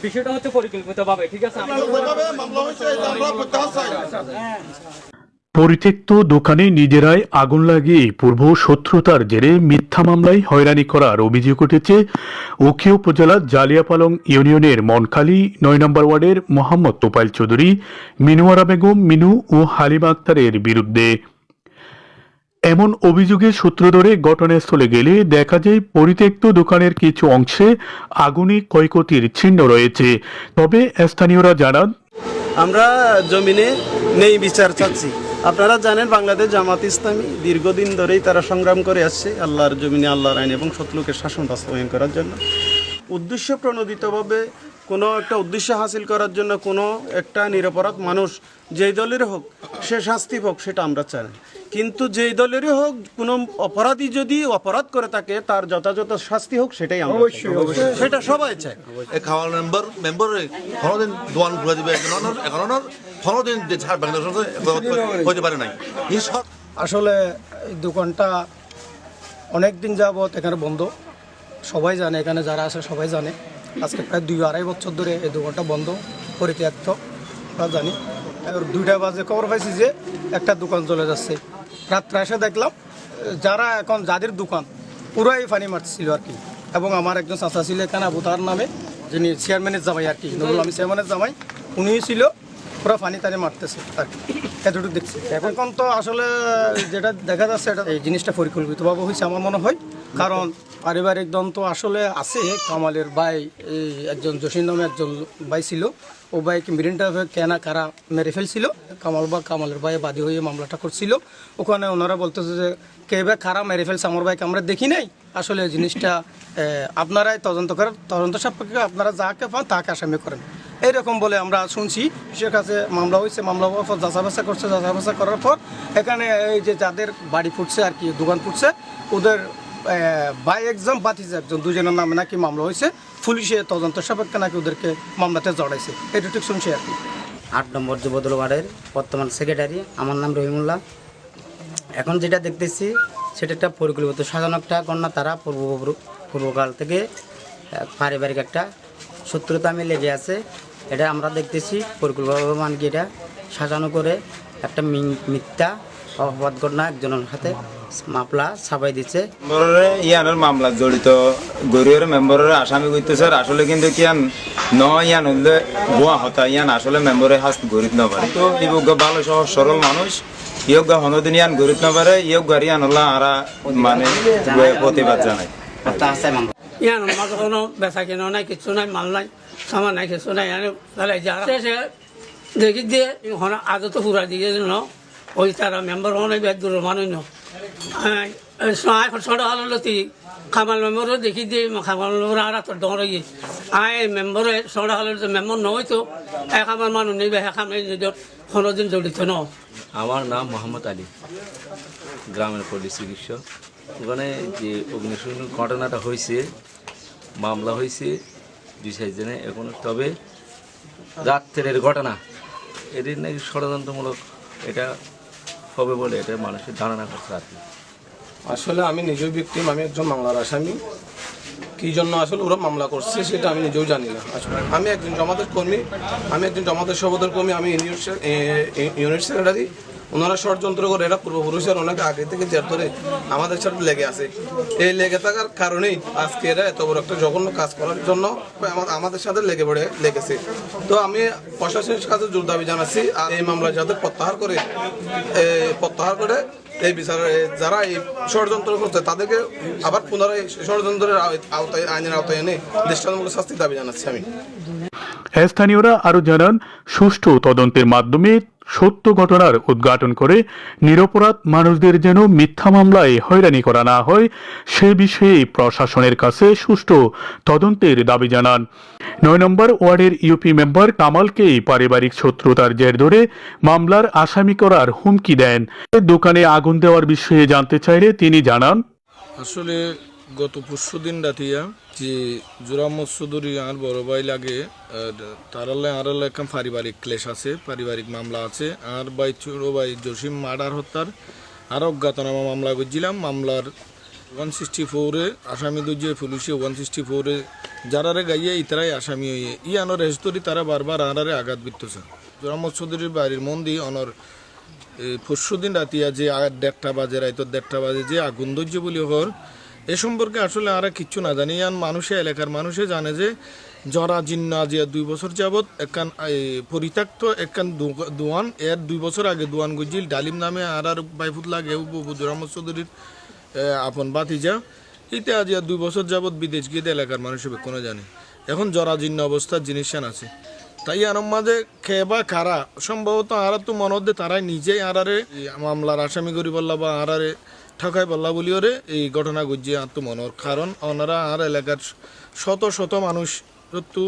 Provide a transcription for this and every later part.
বিষয়টা হচ্ছে পরিকল্পিতভাবে, ঠিক আছে। পরিত্যক্ত দোকানে নিজেরাই আগুন লাগিয়ে পূর্ব শত্রুতার জেরে মিথ্যা মামলায় হয়রানি করার অভিযোগ উঠেছে উখিয়া উপজেলার জালিয়াপালং ইউনিয়নের মনখালী ৯ নম্বর ওয়ার্ডের মোহাম্মদ তোফায়েল চৌধুরী, মিনুয়ারা বেগম মিনু ও হালিমা আক্তারের বিরুদ্ধে। এমন অভিযোগের সূত্র ধরে ঘটনাস্থলে গেলে দেখা যায় পরিত্যক্ত দোকানের কিছু অংশে আগুনে ক্ষয়ক্ষতির চিহ্ন রয়েছে। তবে স্থানীয়রা জানান, আমরা জমিনে নেই বিচার চাচ্ছি। আপনারা জানেন বাংলাদেশ জামাত ইসলামী দীর্ঘদিন ধরেই তারা সংগ্রাম করে আসছে আল্লাহর জমিনে আল্লাহর আইন এবং সৎলোকের শাসন বাস্তবায়ন করার জন্য। উদ্দেশ্য প্রণোদিতভাবে কোনো একটা উদ্দেশ্য হাসিল করার জন্য কোনো একটা নিরপরাধ মানুষ যেই দলের হোক সে শাস্তি হোক, সেটা আমরা চাই। কিন্তু যেই দলেরই হোক কোনো অপরাধী যদি অপরাধ করে থাকে তার যথাযথ শাস্তি হোক, সেটাই আমরা সেটা সবাই চাই। খাওয়ার মেম্বার কোনোদিন দোয়ান ঘুরে দিবে এখন কোনোদিন ছাড় হতে পারে নাই। আসলে এই দোকানটা অনেক দিন যাবত এখানে বন্ধ, সবাই জানে, এখানে যারা আছে সবাই জানে। আজকে প্রায় ২-২.৫ বছর ধরে এই দোকানটা বন্ধ, পরিত্যক্ত, আমরা জানি। ২টা বাজে খবর পাইছি যে একটা দোকান চলে যাচ্ছে। রাত্রে এসে দেখলাম যারা এখন যাদের দোকান পুরাই পানি মারছিল আর কি। এবং আমার একজন চাচা ছিল এখানে আবু তার নামে, যিনি চেয়ারম্যানের জামাই আর কি, নুরুল আমি চেয়ারম্যানের জামাই, উনিই ছিল, পুরো পানি টানি মারতেছে আর কি, এতটুকু দেখছি। এখন তো আসলে যেটা দেখা যাচ্ছে এটা এই জিনিসটা পরিকল্পিতভাবে হয়েছে আমার মনে হয়। কারণ পারিবারিক দ্বন্দ্ব আসলে আছে। কামালের ভাই, এই একজন জসির নামে একজন ভাই ছিল, ও ভাইকে মিরিনটা কেনা কারা মেরে ফেলছিল। কামালের ভাই বাদী হয়ে মামলাটা করছিল। ওখানে ওনারা বলতেছে যে কে ভাই কারা মেরে ফেলছে আমার ভাইকে আমরা দেখি নাই। আসলে জিনিসটা আপনারাই তদন্ত করেন, তদন্ত সাপেক্ষে আপনারা যাকে পান তাকে আসামি করেন, এইরকম বলে আমরা শুনছি। সে কাছে মামলা হয়েছে, মামলা হওয়ার পর যাচাবাচা করছে, যাচাবাচা করার পর এখানে এই যে যাদের বাড়ি ফুটছে আর কি, দোকান ফুটছে, ওদের বাই এক্সাম বাতিছে একজন, দুজনের নামে নাকি মামলা হয়েছে। পুলিশে তদন্ত সাপেক্ষে নাকি ওদেরকে মামলাতে জড়াইছে, এটুকু শুনছি আর কি। ৮ নম্বর যুবদল ওয়ার্ডের বর্তমান সেক্রেটারি, আমার নাম রহিমুল্লাহ। এখন যেটা দেখতেছি সেটা একটা পরিকল্পিত সাজানো একটা ঘটনা। তারা পূর্বকাল থেকে পারিবারিক একটা শত্রুতা আমি লেগে আছে, এটা আমরা দেখতেছি পরিকল্পিতভাবে, মানে কি এটা সাজানো করে একটা মিথ্যা অপবাদ ঘটনা একজনের হাতে মামলা ছাপাই দিচ্ছে। মেম্বরের ইয়ানোর মামলা জড়িত গরিবের মেম্বরের আসামি করতেছে। আসলে কিন্তু কিয়ান ইয়ান হলে গোয়া হতা ইয়ান আসলে মেম্বরের হাত গরিব না পারে। তো ইয়োগ্য ভালো সহজ সরল মানুষ, ইয়োগ্য হনদিন ইয়ান গরিব না পারে, ইয়োগ গাড়ি আনলা আরা মানে প্রতিবাদ জানায়। ইয়ান আমাকে কোনো বেচা কেনা নাই, কিছু নাই, মাল নাই, সামান নাই, কিছু নাই। দেখি দিয়ে আগে তো পুরা দিয়ে ন ওই তারা মেম্বার হনে বেদ দূর মানুষ ন এখন ছোট হলতি খামাল মেম্বারও দেখি দিয়ে খামাল মেম্বার আর তোর ডরে গিয়ে আয় মেম্বারে ছোট হল মেম্বার নয় তো এক আমার মানুষ নেই, এক আমি নিজের কোনোদিন জড়িত ন। আমার নাম মোহাম্মদ আলী, গ্রামের পুলিশ চিকিৎসক। ওখানে যে অগ্নিসংযোগ ঘটনাটা হয়েছে, মামলা হয়েছে ২-৪ জনে এখন। তবে রাত্রের ঘটনা, এদের নাকি ষড়যন্ত্রমূলক এটা হবে বলে এটা মানুষের ধারণা করছে আর কি। আসলে আমি নিজেও ভিকটিম, আমি একজন মামলার আসামি। কী জন্য আসলে ওরা মামলা করছে সেটা আমি নিজেও জানি না। আসলে আমি একজন জমাতের কর্মী, আমি একজন জমাতের সভাপতির কর্মী, আমি ইউনিট সেক্রেটারি। ওনারা ষড়যন্ত্র করে, এরা পূর্বপুরুষের ওনাকে আগে থেকে জের ধরে আমাদের সাথে লেগে আছে। এই লেগে থাকার কারণেই আজকে এরা এত বড় একটা জঘন্য কাজ করার জন্য আমাদের সাথে লেগেছে। তো আমি প্রশাসনের কাছে জোর দাবি জানাচ্ছি এই মামলা যাতে প্রত্যাহার করে এই বিচারে যারা এই ষড়যন্ত্র করছে তাদেরকে আবার পুনরায় ষড়যন্ত্রের আওতায়, আইনের আওতায় এনে দৃষ্টান্তমূলক শাস্তির দাবি জানাচ্ছি আমি। স্থানীয়রা আরো জানান, সুষ্ঠু তদন্তের মাধ্যমে সত্য ঘটনার উদ্ঘাটন করে নিরপরাধ মানুষদের যেন মিথ্যা মামলায় হয়রানি করা না হয় সে বিষয়ে প্রশাসনের কাছে সুষ্ঠু তদন্তের দাবি জানান। ৯ নম্বর ওয়ার্ডের ইউপি মেম্বার কামালকে পারিবারিক শত্রুতার জের ধরে মামলার আসামি করার হুমকি দেন। দোকানে আগুন দেওয়ার বিষয়ে জানতে চাইলে তিনি জানান, আসলে গত পরশু দিন রাতিয়া যে জোরাম্মদ চৌধুরী আর বড় ভাই লাগে তারালে একটা পারিবারিক ক্লেশ আছে, পারিবারিক মামলা আছে। আর ভাই ছোট ভাই জসিম মার্ডার হত্যার আর অজ্ঞাতনামা মামলা করছিলাম। মামলার 164-এ আসামি দুজে পুলিশে 164-এ যারারে গাইয়ে ইতারাই আসামি হইয়ে আনোর রেস্তরি তারা বারবার আনারে আঘাত বিত্তছে। জোরাম্মদ চৌধুরীর বাড়ির মন্দি অনর পরশু দিন রাতিয়া যে 1:30 বাজে রাইত 1:30 বাজে যে আগুন ধৈর্য বলি হর এ সম্পর্কে আসলে আর কিচ্ছু না জানি। মানুষে এলাকার মানুষে জানে যে জরা জিন্না যে 2 বছর যাবৎ একখান পরিত্যক্ত একখান দোয়ান এর 2 বছর আগে দোয়ান গজিল ডালিম নামে আর বাইফুত লাগে জোরাম্মদ চৌধুরীর আপন বাতিজা ইতে আজ 2 বছর যাবৎ বিদেশ গিয়ে এলাকার মানুষে কোনো জানে। এখন জরা জিন্ন অবস্থার জিনিসান আছে। তাই আরম মাঝে খেয়ে বা কারা সম্ভবত আর তো মনে হচ্ছে তারাই নিজেই আরারে মামলার আসামি করি বললা বা আরারে ঠকাই বললা বলি ওরে এই ঘটনা গুজিয়ে আর তো মনের কারণ ওনারা আর এলাকার শত শত মানুষ তো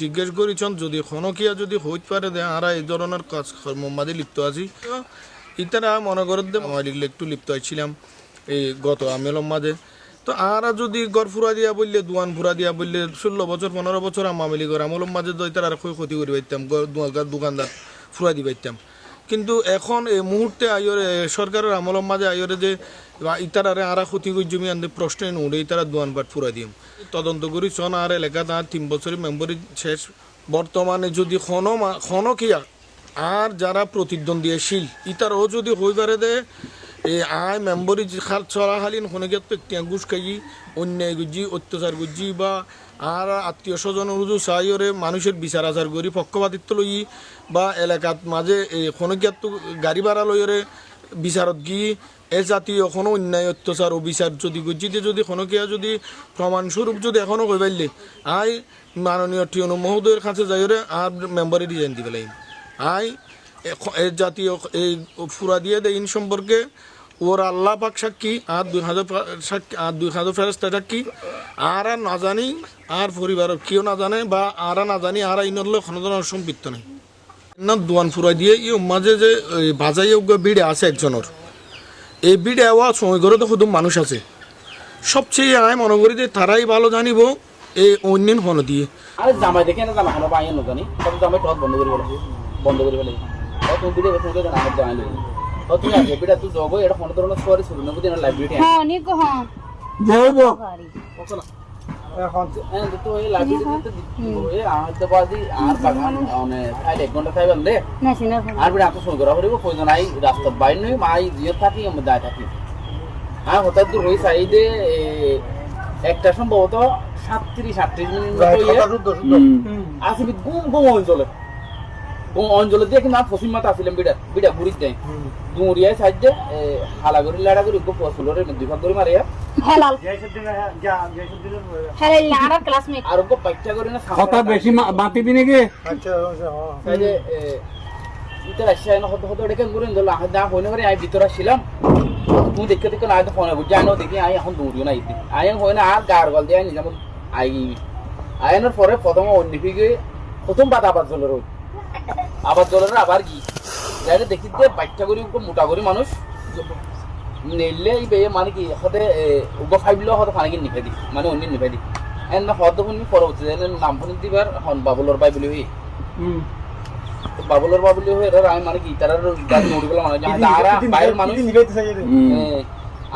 জিজ্ঞেস করেছেন যদি খনকিয়া যদি হইতে পারে দে আরা এই ধরনের কাজ কর্মে লিপ্ত আছি। ইতারা মনে করেন লিখলে একটু লিপ্ত হয়েছিলাম এই গত আমেলম মাঝে। তো আরা যদি গড় ফুরা দিয়া বললে দোয়ান ফুরা দিয়া বললে 16 বছর 15 বছর আমিলি করে আমলম মাঝে দইতার আর ক্ষতি করে পাইতাম দোকানদার ফুরা দি পাইতাম। কিন্তু এখন এই মুহূর্তে আইরে সরকারের আমলম মাঝে আইরে যে ইতারারে আরা ক্ষতি করে জমি আনতে প্রশ্ন নুড়ে ইতারা দোয়ান বাট ফুরা দিম তদন্ত করি সন আর এলাকা তার 3 বছরের মেম্বরি শেষ। বর্তমানে যদি খনকিয়া আর যারা প্রতিদ্বন্দ্বীশীল ইতারও যদি হয়ে পারে দে এই আয় মেম্বরি চলাকালীন খনকিয়া তো একটা ঘুষ খাই অন্যায় গুজি অত্যাচার গুজি বা আর আত্মীয় স্বজন রুজু চাইরে মানুষের বিচার আচার করি পক্ষপাতিত্ব লই বা এলাকাত মাঝে এই খনকিয়াত তো গাড়ি ভাড়া লইরে বিচারত গিয়ে এ জাতীয় কোনো অন্যায় অত্যাচার অবিচার যদি গুজিতে যদি খনকিয়া যদি প্রমাণস্বরূপ যদি এখনও কই পারলে আই মাননীয় টিউন মহোদয়ের কাছে যাইরে আর মেম্বারে ডিজাইন দিবে লাগি আই এই জাতীয় এই ফুরা দিয়ে দেয় ইন সম্পর্কে ওর আল্লাহ পাক সাক্ষী আর 2000 ফেরেশতা সাক্ষী আর না জানি আর পরিবারের কেউ না জানে বা আর না জানি আর ইনর লোক কোনো ধরনের সম্পৃক্ত নেই না দোয়ান ফুরাই দিয়ে ই মাঝে যে বাজাই বিড়ে আছে একজনের এই বিড়ে আওয়া সময় করে তো শুধু মানুষ আছে সবচেয়ে আয় মনে করি যে তারাই ভালো জানিব এই অন্যান্য ফোন দিয়ে আরে জামাই দেখে না জামা খানো পাইয়ে না জানি তবে জামাই টস বন্ধ করে ফেলে তুমি ভিডিও দেখে জানা আমার জানাই লই ও তুমি আগে বিড়া তুই জগো এটা ফোন ধরনো সরি শুরু না বুঝিনা লাইব্রেরি হ্যাঁ নি কো হ্যাঁ যাইবো ওকনা এখন তো এই লাইব্রেরিতে এই আনতে বাজি আর বাগান মানে ফাইল 1 ঘন্টা খাইবেন দে না সিনা আর বিড়া তো শুরু করা হইব প্রয়োজন নাই রাস্তা বাইর নই মাই জিয়ে থাকি আমি দায় থাকি হ্যাঁ হঠাৎ দূর হই সাইডে একটা সম্ভবত 37-38 মিনিট মতো আসিবি গুম অঞ্চলে দিয়ে কিন্তু পশ্চিম মাথা আসছিলাম বিড়া ঘুরি দেয় দুরিয়ায় সাইডে হালা করি লাড়া করি ফসলের 2 ভাগ করে মারিয়া আর পাইটা করি না কথা বেশি মাতিবি নাকি সাইডে ইতার আসছে না হতে হতে ডেকে ঘুরে দিল আহ দা হইনে করে আই ভিতর আসছিলাম তুমি দেখতে না তো ফোন জানো দেখি আই এখন দৌড়িও না ইতি আই হয় না আর গার গল দিয়ে নিজাম আইনের পরে প্রথম অন্যদিকে প্রথম বাদ আবার জলের আবার কি যাই দেখিতে বাইকটা করি মোটা করি মানুষ নেলে মানে কি হতে ফাইবলেও হয়তো পানি কিনে নিভে দি মানে অন্য নিভে দি এন হয়তো শুনি পরবর্তী নাম শুনি দিবার হন বাবুলর বাই বলি হই বাবুলর বাই বলি হই আমি মানে কি তারা নড়ি গেল মানুষ আরা বাইরের মানুষ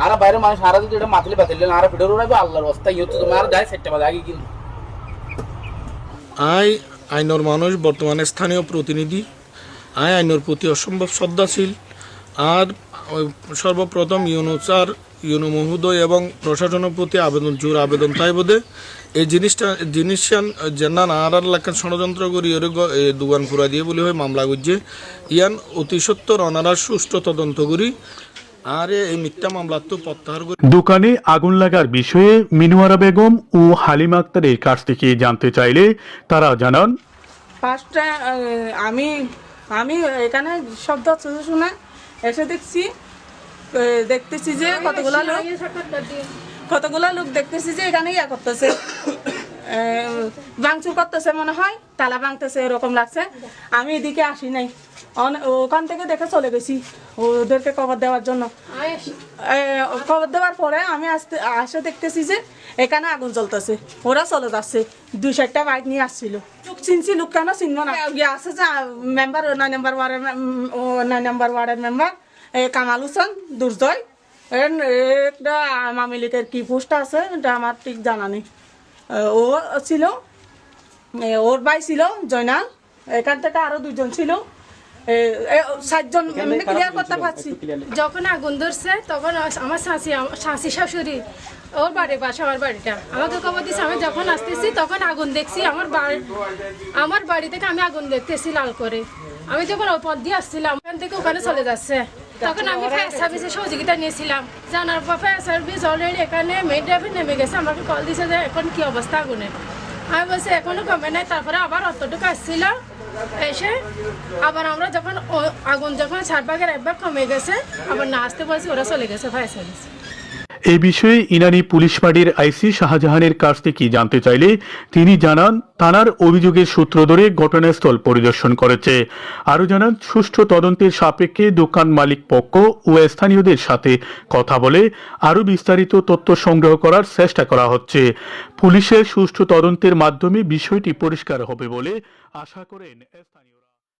আরা বাইরের মানুষ আরা যদি এটা মাতলে বাতিলেন আরা ফিডর উড়াবে আল্লাহর অবস্থা ইয়ে তোমার যায় 7টা বাজে আগে কিন্তু আইনর মানুষ বর্তমানে স্থানীয় প্রতিনিধি আইনর প্রতি অসম্ভব শ্রদ্ধাশীল আর সর্বপ্রথম ইউনো মহোদয় এবং প্রশাসনের প্রতি জোর আবেদন তাই বোধে এই জিনিসটা জেনা আর লেখার ষড়যন্ত্র করি দোকান ফুরা দিয়ে বলে হয় মামলা করছে ইয়ান অতি সত্তর অনারা সুষ্ঠু তদন্ত করি আর এই মিথ্যা মামলা তো প্রত্যাহার করি। দোকানে আগুন লাগার বিষয়ে মিনুয়ারা বেগম ও হালিমা আক্তারের কাছ থেকে জানতে চাইলে তারা জানান ফার্স্টে আমি এখানে শব্দ শুনে এসে দেখতেছি যে কতগুলা লোক দেখতেছি যে এখানে ইয়া করতেছে ভাঙচুর করতেছে মনে হয়, তালা ভাঙতেছে এরকম লাগছে। আমি এদিকে আসি নাই, ওখান থেকে দেখে চলে গেছি ওদেরকে কবর দেওয়ার জন্য। কবর দেওয়ার পরে আমি আসে দেখতেছি যে এখানে আগুন জ্বলতেছে, ওরা চলে যাচ্ছে। 2-4টা বাইক নিয়ে আসছিল। লোক চিনছি, লোক কেন চিনবো না? আছে যে মেম্বার 9 নম্বর ওয়ার্ডের মেম্বার কামাল হোসেন দুর্জয়, একটা আওয়ামী লীগের কি পোস্ট আছে এটা আমার ঠিক জানা নেই। ও ছিল, ওর ভাই ছিল জয়নাল, এখান থেকে আরো 2জন ছিল, 7জন ক্লিয়ার করতে পারছি। যখন আগুন ধরছে তখন আমার শাশি শাশুড়ি, ওর বাড়ির পাশে আমার বাড়িটা, আমাকে খবর দিচ্ছে। আমি যখন আসতেছি তখন আগুন দেখছি, আমার বাড়ি থেকে আমি আগুন দেখতেছি লাল করে। আমি যখন ওই পথ দিয়ে আসছিলাম ওখান থেকে ওখানে চলে যাচ্ছে, তখন আমি ফায়ার সার্ভিসের সহযোগিতা নিয়েছিলাম। জানার পর ফায়ার সার্ভিস অলরেডি এখানে মেন ড্রাইভে নেমে গেছে, আমাকে কল দিয়েছে যে এখন কি অবস্থা আগুনের। আমি বলছি এখনো কমে নাই। তারপরে আবার অতটুকু আসছিল, এসে আবার আমরা যখন আগুন যখন 4 ভাগের 1 ভাগ কমে গেছে, আবার না আসতে বলছি, ওরা চলে গেছে ফায়ার সার্ভিস। এই বিষয়ে ইনানি পুলিশ ফাঁড়ির আইসি শাহজাহানের কাছ থেকে জানতে চাইলে তিনি জানান থানার অভিযোগের সূত্র ধরে ঘটনাস্থল পরিদর্শন করেছে। আরও জানান সুষ্ঠু তদন্তের সাপেক্ষে দোকান মালিক পক্ষ ও স্থানীয়দের সাথে কথা বলে আরও বিস্তারিত তথ্য সংগ্রহ করার চেষ্টা করা হচ্ছে। পুলিশের সুষ্ঠু তদন্তের মাধ্যমে বিষয়টি পরিষ্কার হবে বলে আশা করেন স্থানীয়।